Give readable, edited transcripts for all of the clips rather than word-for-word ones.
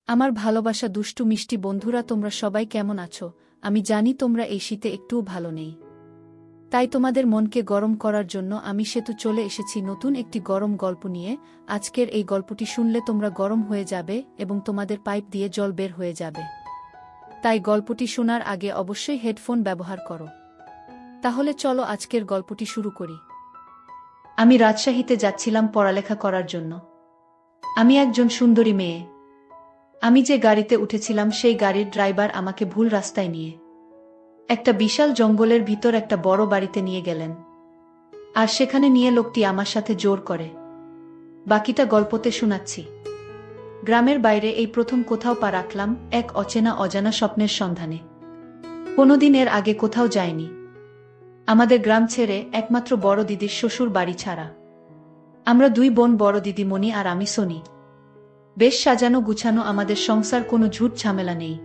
আমার ভালোবাসা দুষ্টু মিষ্টি বন্ধুরা, তোমরা সবাই কেমন আছো? আমি জানি তোমরা এই শীতে একটুও ভালো নেই। তাই তোমাদের মনকে গরম করার জন্য আমি সেতু চলে এসেছি নতুন একটি গরম গল্প নিয়ে। আজকের এই গল্পটি শুনলে তোমরা গরম হয়ে যাবে এবং তোমাদের পাইপ দিয়ে জল বের হয়ে যাবে। তাই গল্পটি শোনার আগে অবশ্যই হেডফোন ব্যবহার করো। তাহলে চলো আজকের গল্পটি শুরু করি। আমি রাজশাহীতে যাচ্ছিলাম পড়ালেখা করার জন্য। আমি একজন সুন্দরী মেয়ে। আমি যে গাড়িতে উঠেছিলাম সেই গাড়ির ড্রাইভার আমাকে ভুল রাস্তায় নিয়ে একটা বিশাল জঙ্গলের ভিতর একটা বড় বাড়িতে নিয়ে গেলেন। আর সেখানে নিয়ে লোকটি আমার সাথে জোর করে। বাকিটা গল্পতে শোনাচ্ছি। গ্রামের বাইরে এই প্রথম কোথাও পা রাখলাম, এক অচেনা অজানা স্বপ্নের সন্ধানে। কোনোদিন এর আগে কোথাও যায়নি। আমাদের গ্রাম ছেড়ে, একমাত্র বড় দিদির শ্বশুর বাড়ি ছাড়া। আমরা দুই বোন, বড় দিদি মণি আর আমি সোনি। বেশ সাজানো গুছানো আমাদের সংসার, কোনো ঝুট ঝামেলা নেই।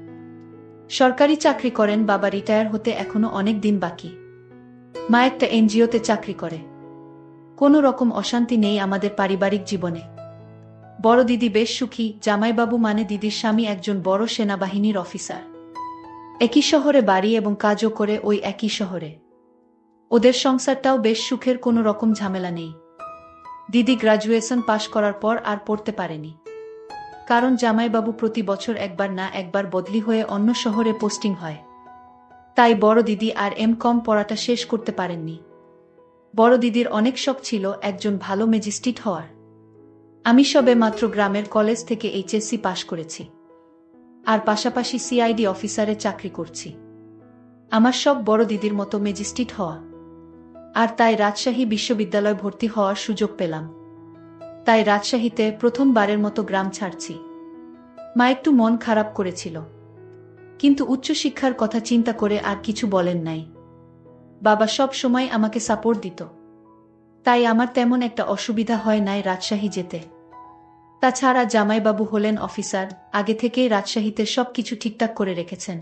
সরকারি চাকরি করেন বাবা, রিটায়ার হতে এখনো অনেক দিন বাকি। মা একটা এনজিওতে চাকরি করে। কোনো রকম অশান্তি নেই আমাদের পারিবারিক জীবনে। বড় দিদি বেশ সুখী। জামাইবাবু মানে দিদির স্বামী একজন বড় সেনাবাহিনীর অফিসার। একই শহরে বাড়ি এবং কাজও করে ওই একই শহরে। ওদের সংসারটাও বেশ সুখের, কোনো রকম ঝামেলা নেই। দিদি গ্র্যাজুয়েশন পাশ করার পর আর পড়তে পারেনি। কারণ জামাইবাবু প্রতি বছর একবার না একবার বদলি হয়ে অন্য শহরে পোস্টিং হয়। তাই বড় দিদি আর কম পড়াটা শেষ করতে পারেননি। বড় দিদির অনেক শখ ছিল একজন ভালো ম্যাজিস্ট্রেট হওয়ার। আমি সবে মাত্র গ্রামের কলেজ থেকে এইচএসসি পাশ করেছি। আর পাশাপাশি সিআইডি অফিসারে চাকরি করছি। আমার শখ বড় দিদির মতো ম্যাজিস্ট্রেট হওয়া। আর তাই রাজশাহী বিশ্ববিদ্যালয় ভর্তি হওয়ার সুযোগ পেলাম। তাই রাজশাহীতে প্রথমবারের মতো গ্রাম ছাড়ছি। মা একটু মন খারাপ করেছিল, কিন্তু উচ্চশিক্ষার কথা চিন্তা করে আর কিছু বলেন নাই। বাবা সব সময় আমাকে সাপোর্ট দিত। তাই আমার তেমন একটা অসুবিধা হয় নাই রাজশাহী যেতে। তাছাড়া জামাইবাবু হলেন অফিসার, আগে থেকেই রাজশাহীতে সবকিছু ঠিকঠাক করে রেখেছেন।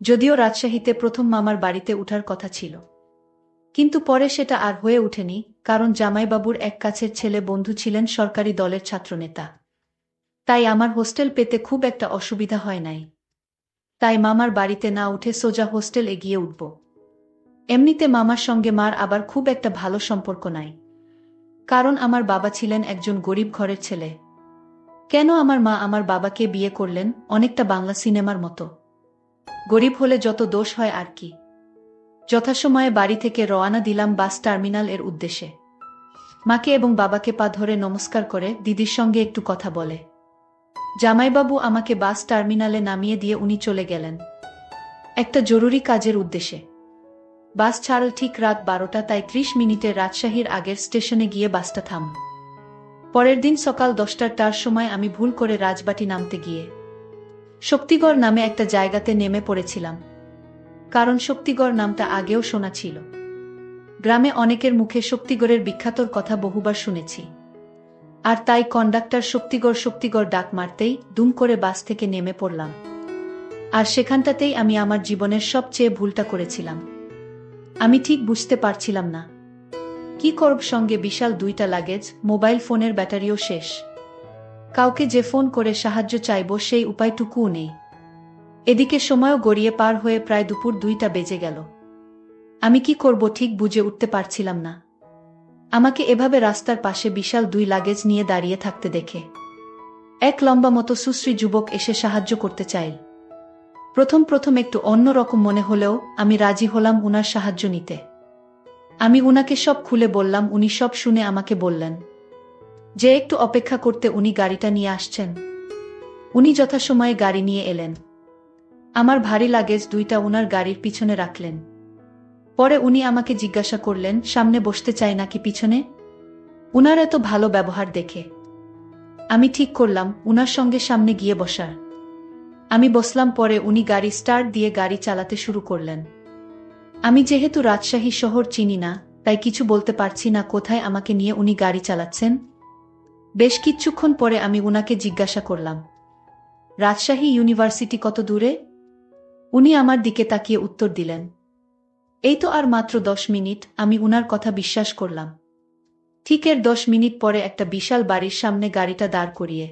যদিও রাজশাহীতে প্রথম মামার বাড়িতে উঠার কথা ছিল, কিন্তু পরে সেটা আর হয়ে ওঠেনি, কারণ জামাইবাবুর এক কাছের ছেলে বন্ধু ছিলেন সরকারি দলের ছাত্রনেতা। তাই আমার হোস্টেল পেতে খুব একটা অসুবিধা হয় নাই। তাই মামার বাড়িতে না উঠে সোজা হোস্টেল এগিয়ে উঠব। এমনিতে মামার সঙ্গে মার আবার খুব একটা ভালো সম্পর্ক নাই, কারণ আমার বাবা ছিলেন একজন গরিব ঘরের ছেলে। কেন আমার মা আমার বাবাকে বিয়ে করলেন, অনেকটা বাংলা সিনেমার মতো। গরিব হলে যত দোষ হয় আর কি। যথাসময়ে বাড়ি থেকে রওনা দিলাম বাস টার্মিনাল এর উদ্দেশ্যে। মাকে এবং বাবাকে পা ধরে নমস্কার করে দিদির সঙ্গে একটু কথা বলে জামাইবাবু আমাকে বাস টার্মিনালে নামিয়ে দিয়ে উনি চলে গেলেন একটা জরুরি কাজের উদ্দেশ্যে। বাস ছাড়ল ঠিক রাত 12টা, তাই 30 মিনিটে রাজশাহীর আগের স্টেশনে গিয়ে বাসটা থাম। পরের দিন সকাল 10টার সময় আমি ভুল করে রাজবাটি নামতে গিয়ে শক্তিগড় নামে একটা জায়গাতে নেমে পড়েছিলাম। কারণ শক্তিগড় নামটা আগেও শোনা ছিল। গ্রামে অনেকের মুখে শক্তিগড়ের বিখ্যাতর কথা বহুবার শুনেছি। আর তাই কন্ডাক্টর শক্তিগড় শক্তিগড় ডাক মারতেই দুম করে বাস থেকে নেমে পড়লাম। আর সেখানটাতেই আমি আমার জীবনের সবচেয়ে ভুলটা করেছিলাম। আমি ঠিক বুঝতে পারছিলাম না কি করব। সঙ্গে বিশাল 2টা লাগেজ, মোবাইল ফোনের ব্যাটারিও শেষ। কাউকে যে ফোন করে সাহায্য চাইব সেই উপায়টুকুও নেই। এদিকে সময়ও গড়িয়ে পার হয়ে প্রায় দুপুর 2টা বেজে গেল। আমি কি করব ঠিক বুঝে উঠতে পারছিলাম না। আমাকে এভাবে রাস্তার পাশে বিশাল 2 লাগেজ নিয়ে দাঁড়িয়ে থাকতে দেখে এক লম্বা মতো সুশ্রী যুবক এসে সাহায্য করতে চাইল। প্রথম প্রথম একটু অন্যরকম মনে হলেও আমি রাজি হলাম উনার সাহায্য নিতে। আমি উনাকে সব খুলে বললাম। উনি সব শুনে আমাকে বললেন যে একটু অপেক্ষা করতে, উনি গাড়িটা নিয়ে আসছেন। উনি যথাসময়ে গাড়ি নিয়ে এলেন। আমার ভারী লাগেজ 2টা উনার গাড়ির পিছনে রাখলেন। পরে উনি আমাকে জিজ্ঞাসা করলেন সামনে বসতে চাই নাকি পিছনে। উনার এত ভালো ব্যবহার দেখে আমি ঠিক করলাম উনার সঙ্গে সামনে গিয়ে বসার। আমি বসলাম। পরে উনি গাড়ি স্টার্ট দিয়ে গাড়ি চালাতে শুরু করলেন। আমি যেহেতু রাজশাহী শহর চিনি না, তাই কিছু বলতে পারছি না কোথায় আমাকে নিয়ে উনি গাড়ি চালাচ্ছেন। বেশ কিছুক্ষণ পরে আমি উনাকে জিজ্ঞাসা করলাম রাজশাহী ইউনিভার্সিটি কত দূরে। উনি আমার দিকে তাকিয়ে উত্তর দিলেন এই তো আর মাত্র 10 মিনিট। আমি উনার কথা বিশ্বাস করলাম। ঠিক এর 10 মিনিট পরে একটা বিশাল বাড়ির সামনে গাড়িটা দাঁড় করিয়ে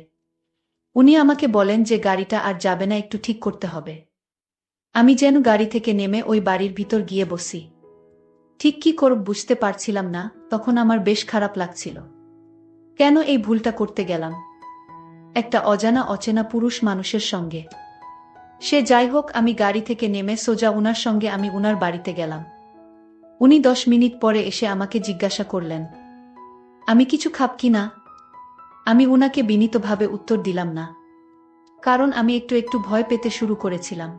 উনি আমাকে বলেন যে গাড়িটা আর যাবে না, একটু ঠিক করতে হবে। আমি যেন গাড়ি থেকে নেমে ওই বাড়ির ভিতর গিয়ে বসি। ঠিক কি করব বুঝতে পারছিলাম না, তখন আমার বেশ খারাপ লাগছিল। কেন এই ভুলটা করতে গেলাম একটা অজানা অচেনা পুরুষ মানুষের সঙ্গে? সে যাই হোক, আমি গাড়ি থেকে নেমে সোজা উনার সঙ্গে আমি উনার বাড়িতে গেলাম। উনি 10 মিনিট পরে এসে আমাকে জিজ্ঞাসা করলেন আমি কিছু খাব কি না। আমি উনাকে বিনীতভাবে উত্তর দিলাম না, কারণ আমি একটু একটু ভয় পেতে শুরু করেছিলাম।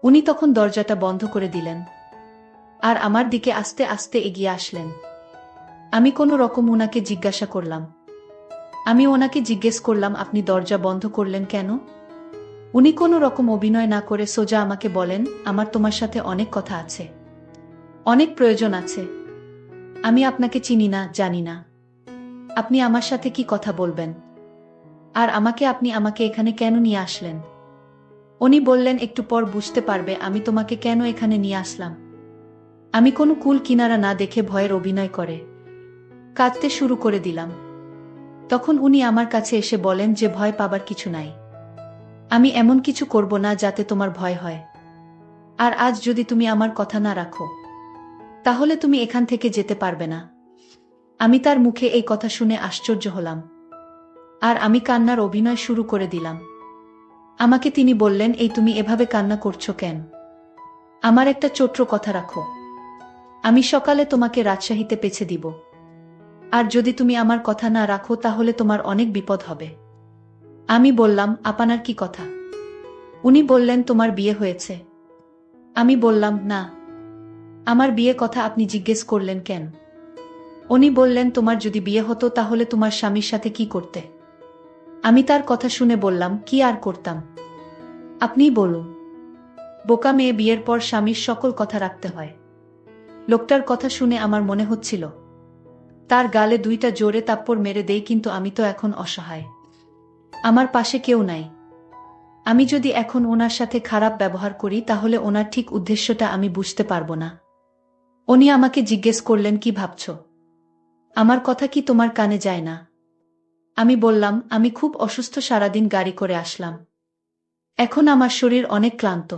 উনি তখন দরজাটা বন্ধ করে দিলেন আর আমার দিকে আস্তে আস্তে এগিয়ে আসলেন। আমি কোনো রকম উনাকে জিজ্ঞাসা করলাম, আমি ওনাকে জিজ্ঞেস করলাম আপনি দরজা বন্ধ করলেন কেন? উনি কোনো রকম অভিনয় না করে সোজা আমাকে বলেন, আমার তোমার সাথে অনেক কথা আছে, অনেক প্রয়োজন আছে। আমি আপনাকে চিনি না, জানি না আপনি আমার সাথে কি কথা বলবেন, আর আপনি আমাকে এখানে কেন নিয়ে আসলেন। উনি বললেন একটু পর বুঝতে পারবে আমি তোমাকে কেন এখানে নিয়ে আসলাম। আমি কোনো কুল কিনারা না দেখে ভয়ের অভিনয় করে কাঁদতে শুরু করে দিলাম। তখন উনি আমার কাছে এসে বলেন যে ভয় পাবার কিছু নাই, আমি এমন কিছু করব না যাতে তোমার ভয় হয়। আর আজ যদি তুমি আমার কথা না রাখো তাহলে তুমি এখান থেকে যেতে পারবে না। আমি তার মুখে এই কথা শুনে আশ্চর্য হলাম আর আমি কান্নার অভিনয় শুরু করে দিলাম। আমাকে তিনি বললেন, এই তুমি এভাবে কান্না করছো কেন? আমার একটা ছোট্ট কথা রাখো, আমি সকালে তোমাকে রাজশাহীতে পেছে দিব। আর যদি তুমি আমার কথা না রাখো তাহলে তোমার অনেক বিপদ হবে। আমি বললাম, আপনার কি কথা? উনি বললেন, তোমার বিয়ে হয়েছে। আমি বললাম, না। আমার বিয়ে কথা আপনি জিজ্ঞেস করলেন কেন? উনি বললেন, তোমার যদি বিয়ে হতো তাহলে তোমার স্বামীর সাথে কি করতে? আমি তার কথা শুনে বললাম, কি আর করতাম, আপনিই বলুন। বোকা মেয়ে, বিয়ের পর স্বামীর সকল কথা রাখতে হয়। লোকটার কথা শুনে আমার মনে হচ্ছিল তার গালে 2টা জোরে থাপ্পড় মেরে দেই, কিন্তু আমি তো এখন অসহায়। আমার পাশে কেউ নাই। আমি যদি এখন ওনার সাথে খারাপ ব্যবহার করি তাহলে ওনার ঠিক উদ্দেশ্যটা আমি বুঝতে পারবো না। উনি আমাকে জিজ্ঞেস করলেন, কি ভাবছো? আমার কথা কি তোমার কানে যায় না? আমি বললাম, আমি খুব অসুস্থ, সারাদিন গাড়ি করে আসলাম, এখন আমার শরীর অনেক ক্লান্ত।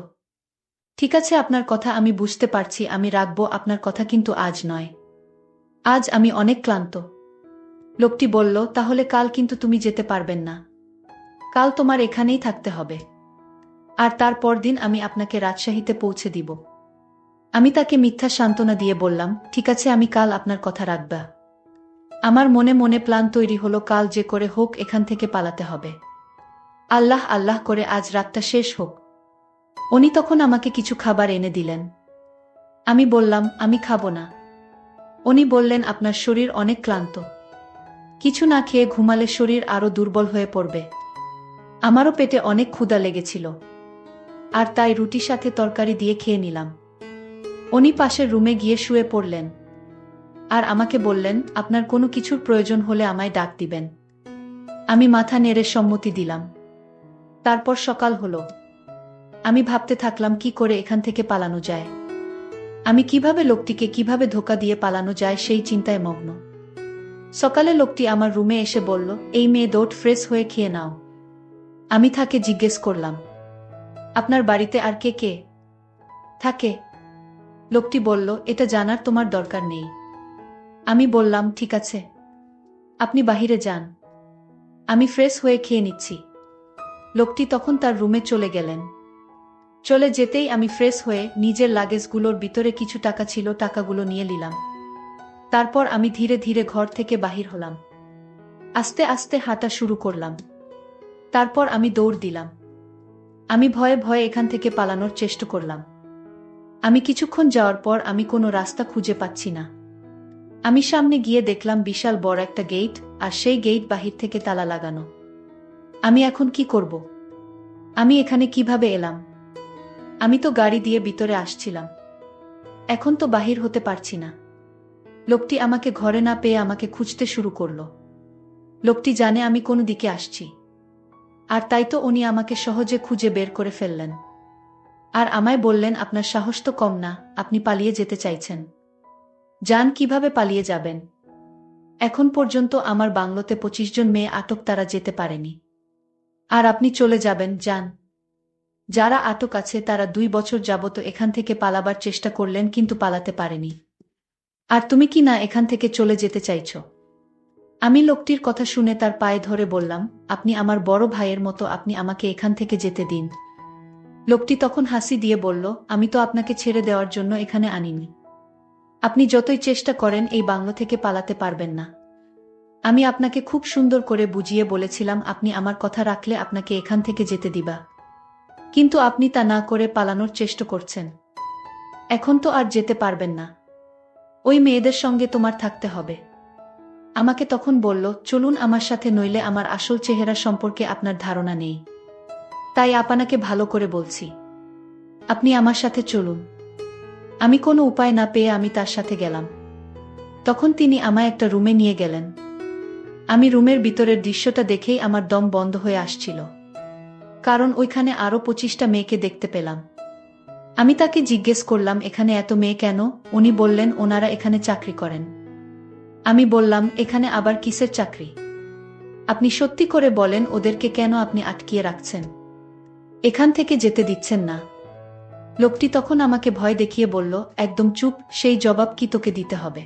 ঠিক আছে, আপনার কথা আমি বুঝতে পারছি, আমি রাখবো আপনার কথা, কিন্তু আজ নয়। আজ আমি অনেক ক্লান্ত। লোকটি বলল, তাহলে কাল কিন্তু তুমি যেতে পারবেন না। কাল তোমার এখানেই থাকতে হবে। আর তারপর দিন আমি আপনাকে রাজশাহীতে পৌঁছে দিব। আমি তাকে মিথ্যা সান্ত্বনা দিয়ে বললাম, ঠিক আছে, আমি কাল আপনার কথা রাখব। আমার মনে মনে প্ল্যান তৈরি হলো, কাল যে করে হোক এখান থেকে পালাতে হবে। আল্লাহ আল্লাহ করে আজ রাতটা শেষ হোক। উনি তখন আমাকে কিছু খাবার এনে দিলেন। আমি বললাম, আমি খাবো না। উনি বললেন, আপনার শরীর অনেক ক্লান্ত, কিছু না খেয়ে ঘুমালে শরীর আরো দুর্বল হয়ে পড়বে। আমারও পেটে অনেক ক্ষুধা লেগেছিল, আর তাই রুটির সাথে তরকারি দিয়ে খেয়ে নিলাম। উনি পাশের রুমে গিয়ে শুয়ে পড়লেন আর আমাকে বললেন, আপনার কোনো কিছুর প্রয়োজন হলে আমায় ডাক দিবেন। আমি মাথা নেড়ে সম্মতি দিলাম। তারপর সকাল হলো। আমি ভাবতে থাকলাম কি করে এখান থেকে পালানো যায়। আমি কিভাবে ধোকা দিয়ে পালানো যায় সেই চিন্তায় মগ্ন। সকালে লোকটি আমার রুমে এসে বলল, এই মেয়ে, দৌড় ফ্রেশ হয়ে খেয়ে নাও। আমি তাকে জিজ্ঞেস করলাম, আপনার বাড়িতে আর কে কে থাকে? লোকটি বলল, এটা জানার তোমার দরকার নেই। আমি বললাম, ঠিক আছে, আপনি বাহিরে যান, আমি ফ্রেশ হয়ে খেয়ে নিচ্ছি। লোকটি তখন তার রুমে চলে গেলেন। চলে যেতেই আমি ফ্রেশ হয়ে নিজের লাগেজগুলোর ভিতরে কিছু টাকা ছিল, টাকাগুলো নিয়ে নিলাম। তারপর আমি ধীরে ধীরে ঘর থেকে বাহির হলাম। আস্তে আস্তে হাঁটা শুরু করলাম। তারপর আমি দৌড় দিলাম। আমি ভয়ে ভয়ে এখান থেকে পালানোর চেষ্টা করলাম। আমি কিছুক্ষণ যাওয়ার পর আমি কোনো রাস্তা খুঁজে পাচ্ছি না। আমি সামনে গিয়ে দেখলাম বিশাল বড় একটা গেট, আর সেই গেট বাহির থেকে তালা লাগানো। আমি এখন কি করব? আমি এখানে কিভাবে এলাম? আমি তো গাড়ি দিয়ে ভিতরে আসছিলাম, এখন তো বাহির হতে পারছি না। লোকটি আমাকে ঘরে না পেয়ে আমাকে খুঁজতে শুরু করলো। লোকটি জানে আমি কোন দিকে আসছি, আর তাই তো উনি আমাকে সহজে খুঁজে বের করে ফেললেন। আর আমায় বললেন, আপনার সাহস তো কম না, আপনি পালিয়ে যেতে চাইছেন। যান, কিভাবে পালিয়ে যাবেন? এখন পর্যন্ত আমার বাংলোতে 25 জন মেয়ে আটক, তারা যেতে পারেনি। আর আপনি চলে যাবেন, যান। যারা আটক আছে তারা 2 বছর যাবত এখান থেকে পালাবার চেষ্টা করলেন কিন্তু পালাতে পারেনি। আর তুমি কি না এখান থেকে চলে যেতে চাইছ? আমি লোকটির কথা শুনে তার পায়ে ধরে বললাম, আপনি আমার বড় ভাইয়ের মতো, আপনি আমাকে এখান থেকে যেতে দিন। লোকটি তখন হাসি দিয়ে বলল, আমি তো আপনাকে ছেড়ে দেওয়ার জন্য এখানে আনিনি। আপনি যতই চেষ্টা করেন এই বাংলো থেকে পালাতে পারবেন না। আমি আপনাকে খুব সুন্দর করে বুঝিয়ে বলেছিলাম আপনি আমার কথা রাখলে আপনাকে এখান থেকে যেতে দিবা। কিন্তু আপনি তা না করে পালানোর চেষ্টা করছেন। এখন তো আর যেতে পারবেন না। ওই মেয়েদের সঙ্গে তোমার থাকতে হবে। আমাকে তখন বলল, চলুন আমার সাথে, নইলে আমার আসল চেহারা সম্পর্কে আপনার ধারণা নেই। তাই আপনাকে ভালো করে বলছি, আপনি আমার সাথে চলুন। আমি কোনো উপায় না পেয়ে আমি তার সাথে গেলাম। তখন তিনি আমায় একটা রুমে নিয়ে গেলেন। আমি রুমের ভিতরের দৃশ্যটা দেখেই আমার দম বন্ধ হয়ে আসছিল। কারণ ওইখানে আরও 25টা মেয়েকে দেখতে পেলাম। আমি তাকে জিজ্ঞেস করলাম, এখানে এত মেয়ে কেন? উনি বললেন, ওনারা এখানে চাকরি করেন। আমি বললাম, এখানে আবার কিসের চাকরি? আপনি সত্যি করে বলেন, ওদেরকে কেন আপনি আটকিয়ে রাখছেন, এখান থেকে যেতে দিচ্ছেন না? লোকটি তখন আমাকে ভয় দেখিয়ে বলল, একদম চুপ, সেই জবাব কি তোকে দিতে হবে?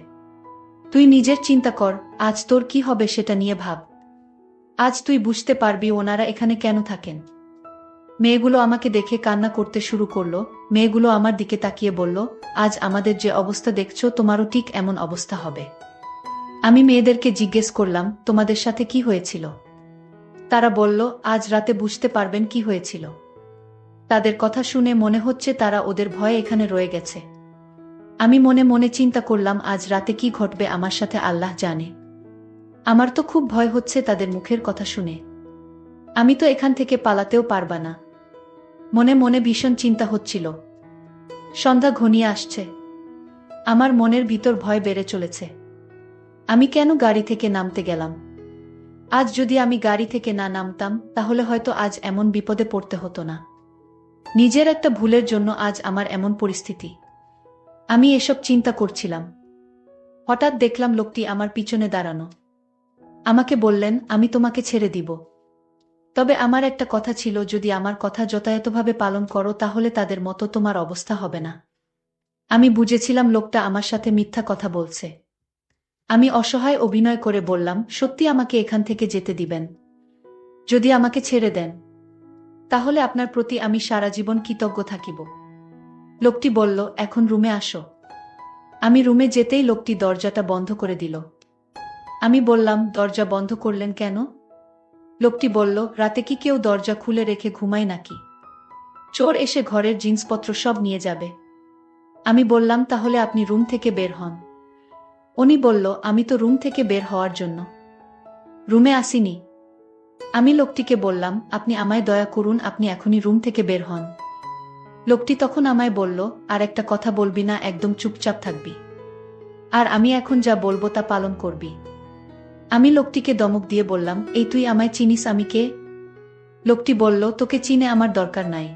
তুই নিজের চিন্তা কর, আজ তোর কি হবে সেটা নিয়ে ভাব। আজ তুই বুঝতে পারবি ওনারা এখানে কেন থাকেন। মেয়েগুলো আমাকে দেখে কান্না করতে শুরু করলো। মেয়েগুলো আমার দিকে তাকিয়ে বলল, আজ আমাদের যে অবস্থা দেখছো তোমারও ঠিক এমন অবস্থা হবে। আমি মেয়েদেরকে জিজ্ঞেস করলাম, তোমাদের সাথে কি হয়েছিল? তারা বলল, আজ রাতে বুঝতে পারবেন কি হয়েছিল। তাদের কথা শুনে মনে হচ্ছে তারা ওদের ভয়ে এখানে রয়ে গেছে। আমি মনে মনে চিন্তা করলাম, আজ রাতে কি ঘটবে আমার সাথে আল্লাহ জানে। আমার তো খুব ভয় হচ্ছে তাদের মুখের কথা শুনে। আমি তো এখান থেকে পালাতেও পারবা না। মনে মনে ভীষণ চিন্তা হচ্ছিল। সন্ধ্যা ঘনিয়ে আসছে। আমার মনের ভিতর ভয় বেড়ে চলেছে। আমি কেন গাড়ি থেকে নামতে গেলাম? আজ যদি আমি গাড়ি থেকে না নামতাম তাহলে হয়তো আজ এমন বিপদে পড়তে হতো না। নিজের একটা ভুলের জন্য আজ আমার এমন পরিস্থিতি। আমি এসব চিন্তা করছিলাম। হঠাৎ দেখলাম লোকটি আমার পিছনে দাঁড়ানো। আমাকে বললেন, আমি তোমাকে ছেড়ে দিব। তবে আমার একটা কথা ছিল, যদি আমার কথা যথাযথভাবে পালন করো তাহলে তাদের মতো তোমার অবস্থা হবে না। আমি বুঝেছিলাম লোকটা আমার সাথে মিথ্যা কথা বলছে। আমি অসহায় অভিনয় করে বললাম, সত্যি আমাকে এখান থেকে যেতে দিবেন? যদি আমাকে ছেড়ে দেন তাহলে আপনার প্রতি আমি সারা জীবন কৃতজ্ঞ থাকিব। লোকটি বলল, এখন রুমে আসো। আমি রুমে যেতেই লোকটি দরজাটা বন্ধ করে দিল। আমি বললাম, দরজা বন্ধ করলেন কেন? লোকটি বলল, রাতে কি কেউ দরজা খুলে রেখে ঘুমায় নাকি? চোর এসে ঘরের জিনিসপত্র সব নিয়ে যাবে। আমি বললাম, তাহলে আপনি রুম থেকে বের হন। উনি বলল, আমি তো রুম থেকে বের হওয়ার জন্য রুমে আসিনি। আমি লোকটিকে বললাম, আপনি আমায় দয়া করুন, আপনি এখনই রুম থেকে বের হন। লোকটি তখন আমায় বলল, আর একটা কথা বলবি না, একদম চুপচাপ থাকবি। আর আমি এখন যা বলবো তা পালন করবি। আমি লোকটিকে ধমক দিয়ে বললাম, এই তুই আমায় চিনিস আমি কে? লোকটি বলল, তোকে চিনে আমার দরকার নাই।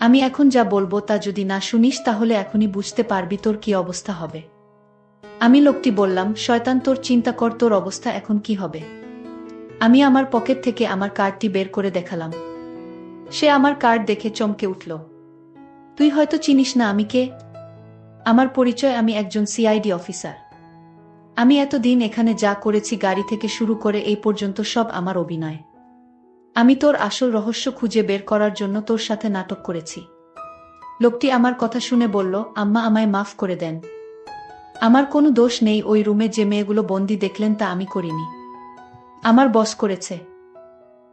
আমি এখন যা বলবো তা যদি না শুনিস তাহলে এখনই বুঝতে পারবি তোর কি অবস্থা হবে। আমি লোকটি বললাম, শয়তান, তোর চিন্তা কর তোর অবস্থা এখন কি হবে। আমি আমার পকেট থেকে আমার কার্ডটি বের করে দেখালাম। সে আমার কার্ড দেখে চমকে উঠল। তুই হয়তো চিনিস না আমি কে। আমার পরিচয়, আমি একজন সিআইডি অফিসার। আমি এতদিন এখানে যা করেছি, গাড়ি থেকে শুরু করে এই পর্যন্ত, সব আমার অভিনয়। আমি তোর আসল রহস্য খুঁজে বের করার জন্য তোর সাথে নাটক করেছি। লোকটি আমার কথা শুনে বলল, আম্মা, আমায় মাফ করে দেন। আমার কোনো দোষ নেই। ওই রুমে যে মেয়েগুলো বন্দি দেখলেন তা আমি করিনি। আমার বস করেছে।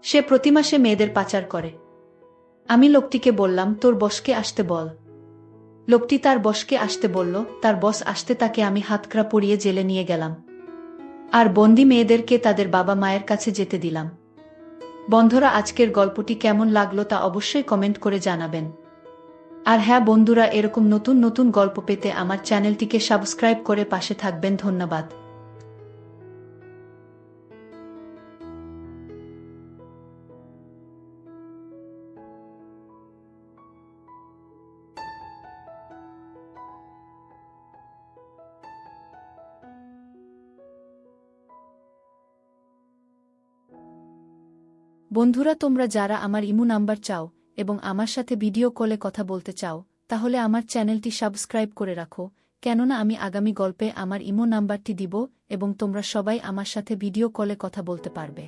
সে প্রতি মাসে মেয়েদের পাচার করে। আমি লোকটিকে বললাম, তোর বসকে আসতে বল। লোকটি তার বসকে আসতে বলল। তার বস আসতে তাকে আমি হাতকড়া পরিয়ে জেলে নিয়ে গেলাম। আর বন্দি মেয়েদেরকে তাদের বাবা মায়ের কাছে যেতে দিলাম। বন্ধুরা, আজকের গল্পটি কেমন লাগলো তা অবশ্যই কমেন্ট করে জানাবেন। আর হ্যাঁ বন্ধুরা, এরকম নতুন নতুন গল্প পেতে আমার চ্যানেলটিকে সাবস্ক্রাইব করে পাশে থাকবেন। ধন্যবাদ। বন্ধুরা, তোমরা যারা আমার ইমো নাম্বার চাও এবং আমার সাথে ভিডিও কলে কথা বলতে চাও, তাহলে আমার চ্যানেলটি সাবস্ক্রাইব করে রাখো, কেননা আমি আগামী গল্পে আমার ইমো নাম্বারটি দিব এবং তোমরা সবাই আমার সাথে ভিডিও কলে কথা বলতে পারবে।